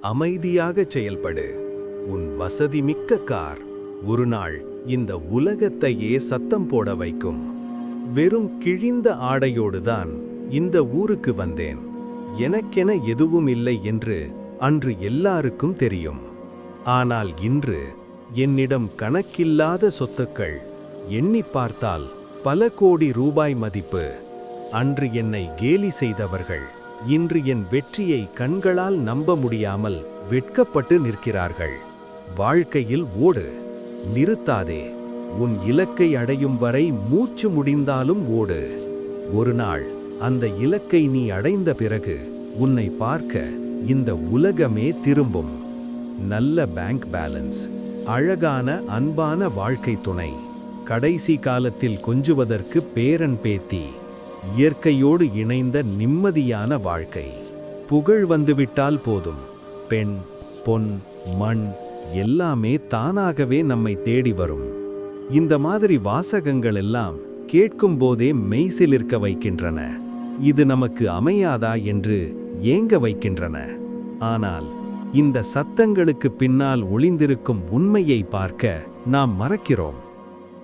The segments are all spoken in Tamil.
அமைதியாகச் செயல்படு. உன் வசதிமிக்க கார் ஒரு நாள் இந்த உலகத்தையே சத்தம் போட வைக்கும். வெறும் கிழிந்த ஆடையோடுதான் இந்த ஊருக்கு வந்தேன். எனக்கென எதுவும் இல்லை என்று அன்று எல்லாருக்கும் தெரியும். ஆனால் இன்று என்னிடம் கணக்கில்லாத சொத்துக்கள், எண்ணி பார்த்தால் பல கோடி ரூபாய் மதிப்பு. அன்று என்னை கேலி செய்தவர்கள் இன்று என் வெற்றியை கண்களால் நம்ப முடியாமல் வெட்கப்பட்டு நிற்கிறார்கள். வாழ்க்கையில் ஓடு, நிறுத்தாதே. உன் இலக்கை அடையும் வரை மூச்சு முடிந்தாலும் ஓடு. ஒரு நாள் அந்த இலக்கை நீ அடைந்த பிறகு உன்னை பார்க்க இந்த உலகமே திரும்பும். நல்ல பேங்க் பேலன்ஸ், அழகான அன்பான வாழ்க்கை துணை, கடைசி காலத்தில் கொஞ்சுவதற்கு பேரன் பேத்தி, இயற்கையோடு இணைந்த நிம்மதியான வாழ்க்கை. புகழ் வந்துவிட்டால் போதும், பெண், பொன், மண் எல்லாமே தானாகவே நம்மை தேடி வரும். இந்த மாதிரி வாசகங்கள் எல்லாம் கேட்கும் போதே மெய்சிலிர்க்க வைக்கின்றன. இது நமக்கு அமையாதா என்று ஏங்க வைக்கின்றன. ஆனால் இந்த சத்தங்களுக்கு பின்னால் ஒளிந்திருக்கும் உண்மையை பார்க்க நாம் மறக்கிறோம்.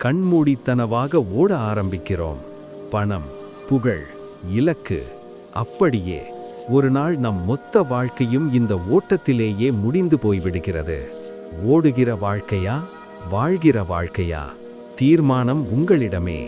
கண்மூடித்தனமாக ஓட ஆரம்பிக்கிறோம். பணம், புகழ், இலக்கு, அப்படியே ஒரு நாள் நம் மொத்த வாழ்க்கையும் இந்த ஓட்டத்திலேயே முடிந்து போய்விடுகிறது. ஓடுகிற வாழ்க்கையா, வாழ்கிற வாழ்க்கையா? தீர்மானம் உங்களிடமே.